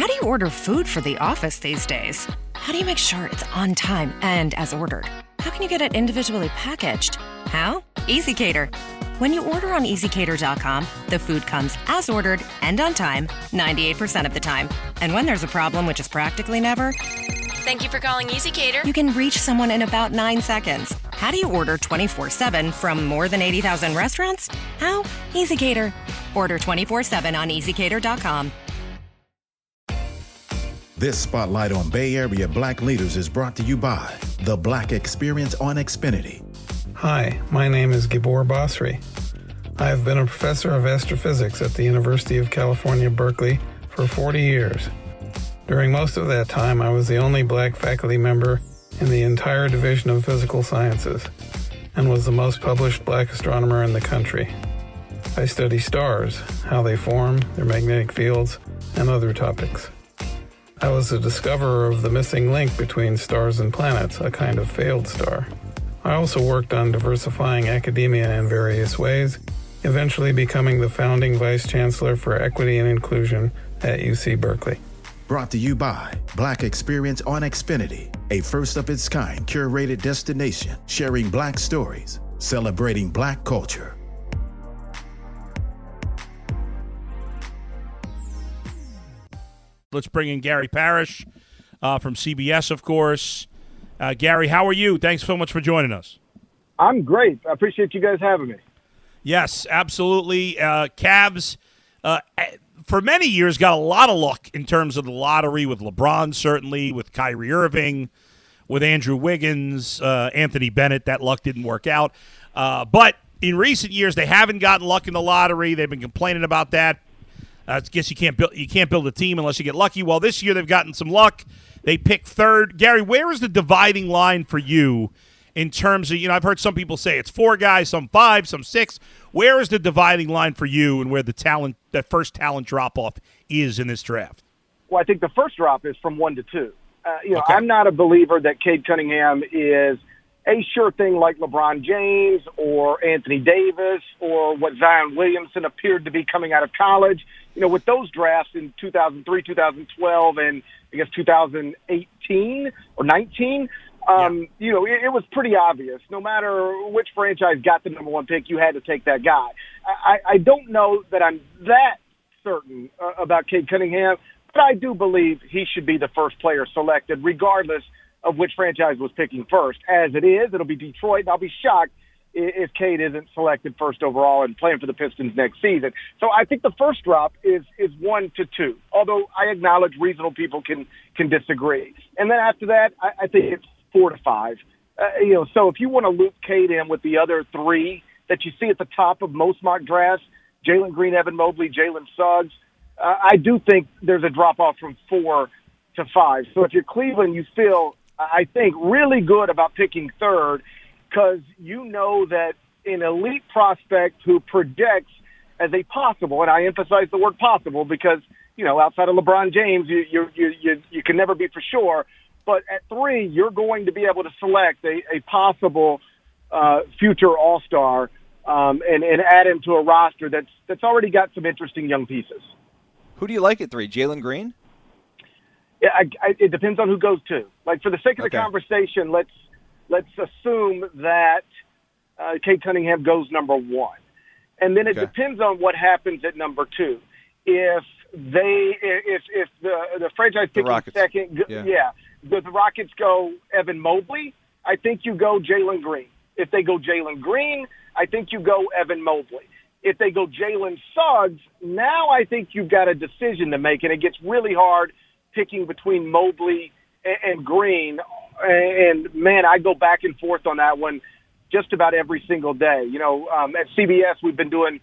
How do you order food for the office these days? How do you make sure it's on time and as ordered? How can you get it individually packaged? How? EasyCater. When you order on EasyCater.com, the food comes as ordered and on time 98% of the time. And when there's a problem, which is practically never, Thank you for calling EasyCater. you can reach someone in about 9 seconds. How do you order 24/7 from more than 80,000 restaurants? How? EasyCater. Order 24/7 on EasyCater.com. This spotlight on Bay Area Black leaders is brought to you by the Black Experience on Xfinity. Hi, my name is Gabor Basri. I have been a professor of astrophysics at the University of California, Berkeley for 40 years. During most of that time, I was the only black faculty member in the entire Division of Physical Sciences and was the most published black astronomer in the country. I study stars, how they form, their magnetic fields, and other topics. I was the discoverer of the missing link between stars and planets, a kind of failed star. I also worked on diversifying academia in various ways, eventually becoming the founding vice chancellor for equity and inclusion at UC Berkeley. Brought to you by Black Experience on Xfinity, a first-of-its-kind curated destination sharing Black stories, celebrating Black culture. Let's bring in Gary Parrish from CBS, of course. Gary, how are you? Thanks so much for joining us. I'm great. I appreciate you guys having me. Yes, absolutely. Cavs, for many years, got a lot of luck in terms of the lottery with LeBron, certainly, with Kyrie Irving, with Andrew Wiggins, Anthony Bennett. That luck didn't work out. But in recent years, they haven't gotten luck in the lottery. They've been complaining about that. I guess you can't build a team unless you get lucky. Well, this year they've gotten some luck. They picked third. Gary, where is the dividing line for you in terms of, I've heard some people say it's 4 guys, some 5, some 6. Where is the dividing line for you and where that first talent drop-off is in this draft? Well, I think the first drop is from 1 to 2. Okay. I'm not a believer that Cade Cunningham is a sure thing like LeBron James or Anthony Davis or what Zion Williamson appeared to be coming out of college. With those drafts in 2003, 2012, and I guess 2018 or 19, it was pretty obvious. No matter which franchise got the number 1 pick, you had to take that guy. I don't know that I'm that certain about Cade Cunningham, but I do believe he should be the first player selected, regardless of which franchise was picking first. As it is, it'll be Detroit, and I'll be shocked if Cade isn't selected first overall and playing for the Pistons next season. So I think the first drop is 1 to 2, although I acknowledge reasonable people can disagree. And then after that, I think it's 4 to 5. So if you want to loop Cade in with the other 3 that you see at the top of most mock drafts, Jalen Green, Evan Mobley, Jalen Suggs, I do think there's a drop-off from 4 to 5. So if you're Cleveland, you feel, I think, really good about picking third, because you know that an elite prospect who projects as a possible, and I emphasize the word possible because, outside of LeBron James, you can never be for sure. But at 3, you're going to be able to select a possible future all-star and add him to a roster that's already got some interesting young pieces. Who do you like at 3? Jalen Green? Yeah, it depends on who goes to. Like, for the sake of the conversation, let's assume that Cade Cunningham goes number 1. And then it depends on what happens at number 2. If the franchise picking second, the Rockets go Evan Mobley, I think you go Jalen Green. If they go Jalen Green, I think you go Evan Mobley. If they go Jalen Suggs, now I think you've got a decision to make, and it gets really hard picking between Mobley and Green. And, man, I go back and forth on that one just about every single day. At CBS, we've been doing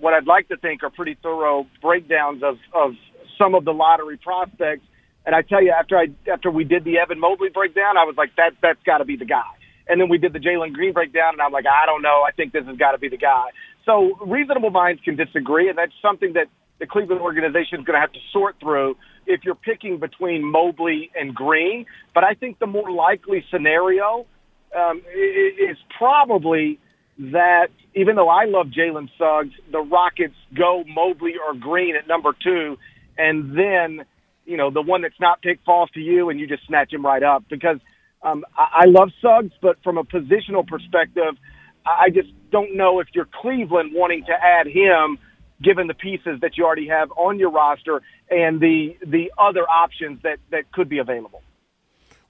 what I'd like to think are pretty thorough breakdowns of some of the lottery prospects. And I tell you, after we did the Evan Mobley breakdown, I was like, that's got to be the guy. And then we did the Jalen Green breakdown, and I'm like, I don't know. I think this has got to be the guy. So reasonable minds can disagree, and that's something that the Cleveland organization is going to have to sort through if you're picking between Mobley and Green. But I think the more likely scenario is probably that even though I love Jalen Suggs, the Rockets go Mobley or Green at number 2, and then the one that's not picked falls to you and you just snatch him right up. Because I love Suggs, but from a positional perspective, I just don't know if you're Cleveland wanting to add him given the pieces that you already have on your roster and the other options that could be available.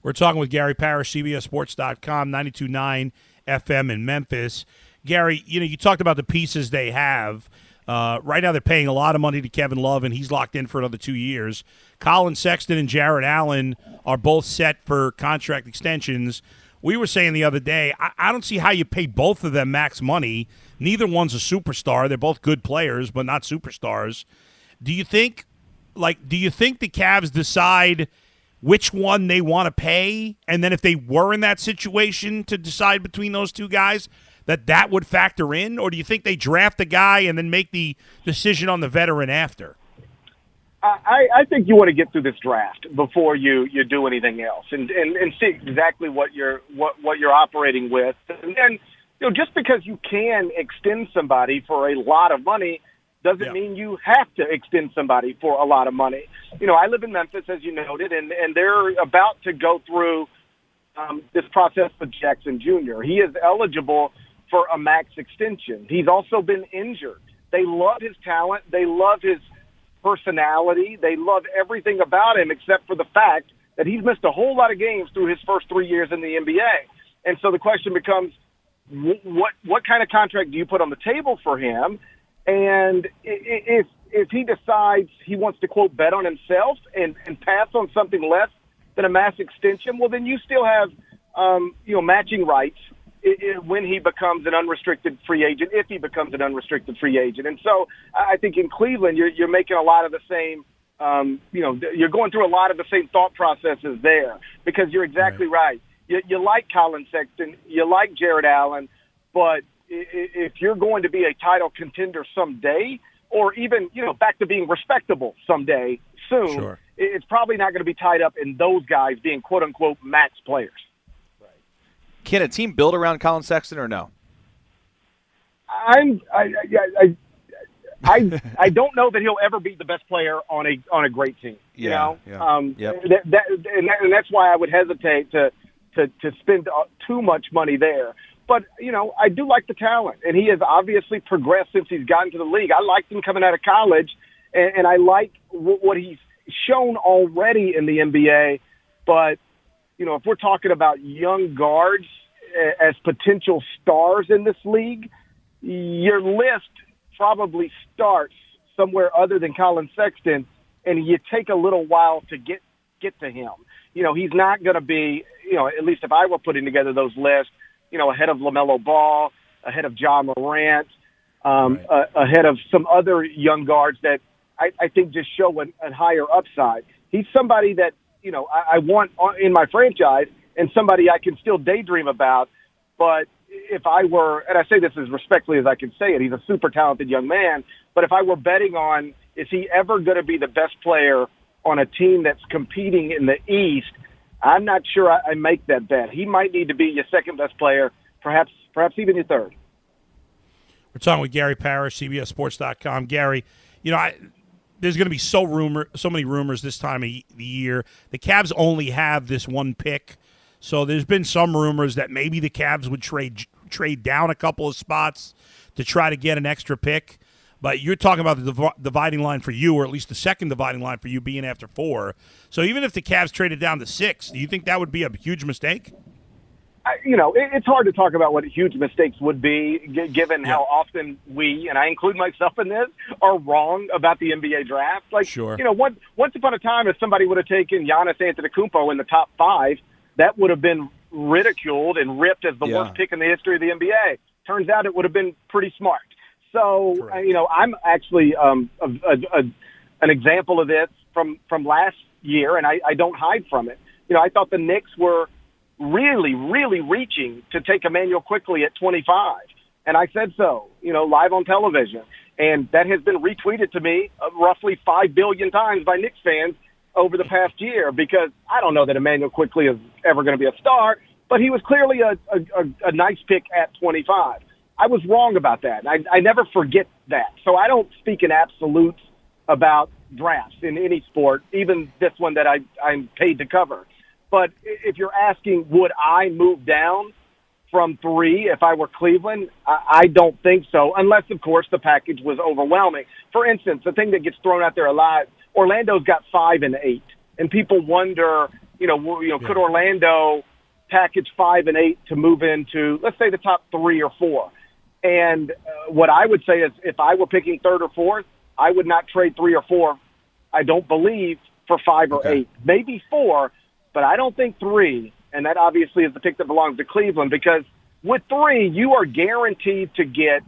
We're talking with Gary Parrish, CBSSports.com, 92.9 FM in Memphis. Gary, you talked about the pieces they have. Right now they're paying a lot of money to Kevin Love, and he's locked in for another 2 years. Colin Sexton and Jared Allen are both set for contract extensions. We were saying the other day, I don't see how you pay both of them max money. Neither one's a superstar. They're both good players, but not superstars. Do you think the Cavs decide which one they want to pay, and then if they were in that situation to decide between those two guys, that would factor in? Or do you think they draft a guy and then make the decision on the veteran after? I think you want to get through this draft before you do anything else and see exactly what you're operating with. And then, just because you can extend somebody for a lot of money doesn't mean you have to extend somebody for a lot of money. I live in Memphis, as you noted, and they're about to go through this process with Jackson Jr. He is eligible for a max extension. He's also been injured. They love his talent. They love his personality. They love everything about him except for the fact that he's missed a whole lot of games through his first 3 years in the NBA. And so the question becomes, what kind of contract do you put on the table for him? And if he decides he wants to, quote, bet on himself and pass on something less than a mass extension, well, then you still have, matching rights when he becomes an unrestricted free agent, if he becomes an unrestricted free agent. And so I think in Cleveland, you're making a lot of the same, you're going through a lot of the same thought processes there because you're exactly right. You like Colin Sexton, you like Jared Allen, but if you're going to be a title contender someday, or even, back to being respectable someday soon, sure, it's probably not going to be tied up in those guys being quote-unquote max players. Can a team build around Colin Sexton or no? I don't know that he'll ever be the best player on a great team. Yep. And that's why I would hesitate to spend too much money there. But I do like the talent, and he has obviously progressed since he's gotten to the league. I liked him coming out of college, and I like what he's shown already in the NBA. But if we're talking about young guards as potential stars in this league, your list probably starts somewhere other than Colin Sexton, and you take a little while to get to him. He's not going to be, at least if I were putting together those lists, ahead of LaMelo Ball, ahead of Ja Morant, ahead of some other young guards that I think just show a higher upside. He's somebody that, I want in my franchise and somebody I can still daydream about. But if I were, and I say this as respectfully as I can say it, he's a super talented young man. But if I were betting on, is he ever going to be the best player on a team that's competing in the East, I'm not sure I make that bet. He might need to be your second best player, perhaps even your third. We're talking with Gary Parrish, CBSSports.com. Gary, there's going to be so many rumors this time of the year. The Cavs only have this one pick, so there's been some rumors that maybe the Cavs would trade down a couple of spots to try to get an extra pick. But you're talking about the dividing line for you, or at least the second dividing line for you being after 4. So even if the Cavs traded down to 6, do you think that would be a huge mistake? It's hard to talk about what huge mistakes would be, given how often we, and I include myself in this, are wrong about the NBA draft. Sure. Once upon a time, if somebody would have taken Giannis Antetokounmpo in the top 5, that would have been ridiculed and ripped as the worst pick in the history of the NBA. Turns out it would have been pretty smart. So, I'm actually an example of this from last year, and I don't hide from it. I thought the Knicks were really, really reaching to take Emmanuel Quickley at 25. And I said so, live on television. And that has been retweeted to me roughly 5 billion times by Knicks fans over the past year, because I don't know that Emmanuel Quickley is ever going to be a star, but he was clearly a nice pick at 25. I was wrong about that. I never forget that. So I don't speak in absolutes about drafts in any sport, even this one that I'm paid to cover. But if you're asking, would I move down from 3 if I were Cleveland? I don't think so, unless, of course, the package was overwhelming. For instance, the thing that gets thrown out there a lot, Orlando's got 5 and 8, and people wonder, could Orlando package 5 and 8 to move into, let's say, the top 3 or 4? And what I would say is, if I were picking 3rd or 4th, I would not trade 3 or 4. I don't believe for 5 or 8, maybe 4, but I don't think 3. And that obviously is the pick that belongs to Cleveland, because with 3, you are guaranteed to get,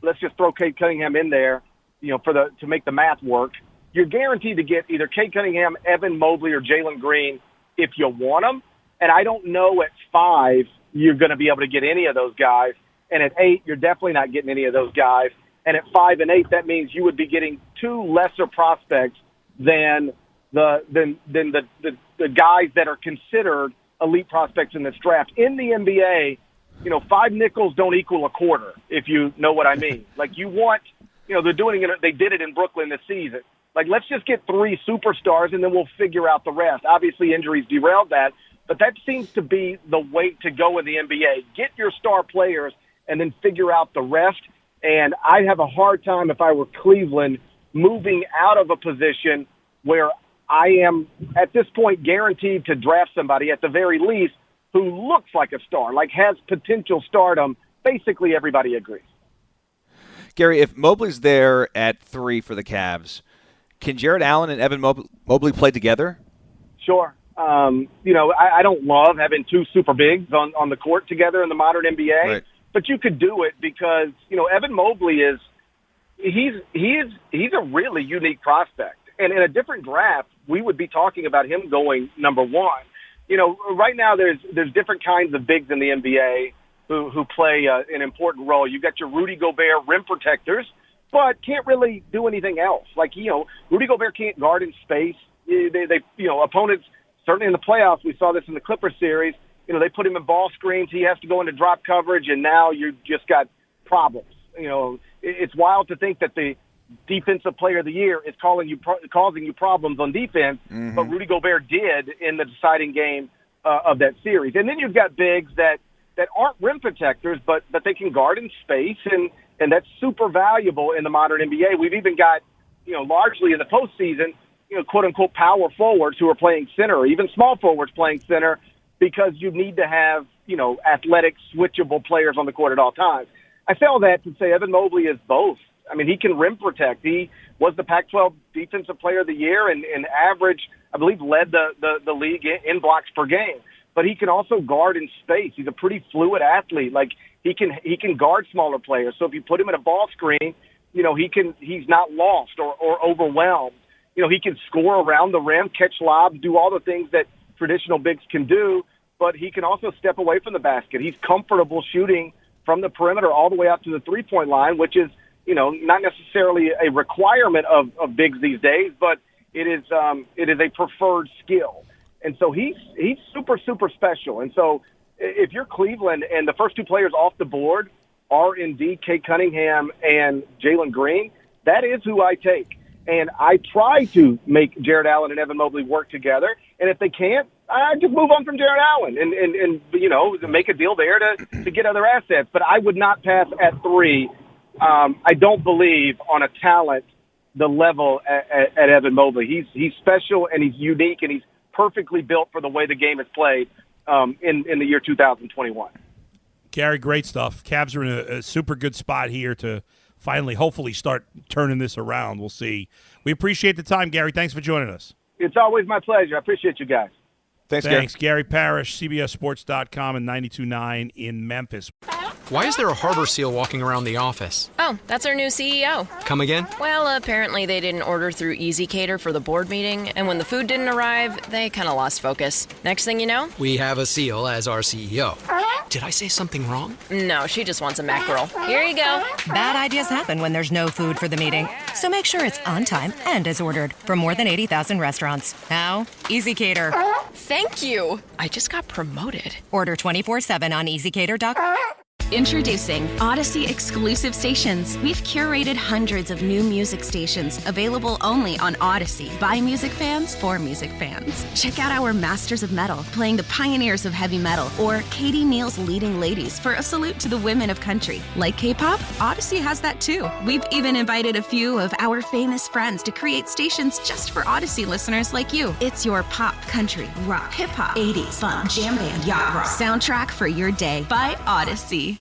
let's just throw Cade Cunningham in there, to make the math work. You're guaranteed to get either Cade Cunningham, Evan Mobley, or Jalen Green if you want them. And I don't know at 5 you're going to be able to get any of those guys. And at 8, you're definitely not getting any of those guys. And at 5 and 8, that means you would be getting 2 lesser prospects than the guys that are considered elite prospects in this draft. In the NBA, 5 nickels don't equal a quarter, if you know what I mean. Like, you want, they're doing it, they did it in Brooklyn this season. Like, let's just get 3 superstars and then we'll figure out the rest. Obviously, injuries derailed that, but that seems to be the way to go in the NBA. Get your star players and then figure out the rest. And I'd have a hard time, if I were Cleveland, moving out of a position where I am, at this point, guaranteed to draft somebody, at the very least, who looks like a star, like has potential stardom. Basically, everybody agrees. Gary, if Mobley's there at 3 for the Cavs, can Jared Allen and Evan Mobley play together? Sure. I don't love having 2 super bigs on the court together in the modern NBA, right. But you could do it because, Evan Mobley he's a really unique prospect. And in a different draft, we would be talking about him going number 1. Right now there's different kinds of bigs in the NBA who play an important role. You got your Rudy Gobert rim protectors, but can't really do anything else. Like, Rudy Gobert can't guard in space. They opponents, certainly in the playoffs, we saw this in the Clippers series, they put him in ball screens. He has to go into drop coverage, and now you just got problems. It's wild to think that the Defensive Player of the Year is causing you problems on defense, but Rudy Gobert did in the deciding game of that series. And then you've got bigs that aren't rim protectors, but they can guard in space, and that's super valuable in the modern NBA. We've even got, largely in the postseason, quote-unquote power forwards who are playing center, or even small forwards playing center, because you need to have, athletic, switchable players on the court at all times. I say all that to say Evan Mobley is both. I mean, he can rim protect. He was the Pac-12 Defensive Player of the Year and average, I believe, led the league in blocks per game. But he can also guard in space. He's a pretty fluid athlete. Like, he can guard smaller players. So if you put him in a ball screen, he's not lost or overwhelmed. He can score around the rim, catch lobs, do all the things that traditional bigs can do, but he can also step away from the basket. He's comfortable shooting from the perimeter all the way out to the three-point line, which is, not necessarily a requirement of bigs these days, but it is a preferred skill. And so he's super, super special. And so if you're Cleveland and the first 2 players off the board are indeed Cade Cunningham and Jalen Green, that is who I take. And I try to make Jared Allen and Evan Mobley work together. And if they can't, I just move on from Jared Allen and make a deal there to get other assets. But I would not pass at 3. I don't believe on a talent the level at Evan Mobley. He's special and he's unique and he's perfectly built for the way the game is played in the year 2021. Gary, great stuff. Cavs are in a super good spot here to finally, hopefully, start turning this around. We'll see. We appreciate the time, Gary. Thanks for joining us. It's always my pleasure. I appreciate you guys. Thanks, Gary Parrish, CBSSports.com and 92.9 in Memphis. Why is there a harbor seal walking around the office? Oh, that's our new CEO. Come again? Well, apparently they didn't order through EasyCater for the board meeting, and when the food didn't arrive, they kind of lost focus. Next thing you know, we have a seal as our CEO. Did I say something wrong? No, she just wants a mackerel. Here you go. Bad ideas happen when there's no food for the meeting. So make sure it's on time and as ordered from more than 80,000 restaurants. How? EasyCater. Thank you. I just got promoted. Order 24/7 on EasyCater.com. Introducing Odyssey exclusive stations. We've curated hundreds of new music stations available only on Odyssey by music fans for music fans. Check out our Masters of Metal, playing the pioneers of heavy metal, or Katie Neal's Leading Ladies for a salute to the women of country. Like K-pop, Odyssey has that too. We've even invited a few of our famous friends to create stations just for Odyssey listeners like you. It's your pop, country, rock, hip-hop, 80s, fun, jam band, yacht rock soundtrack for your day by Odyssey.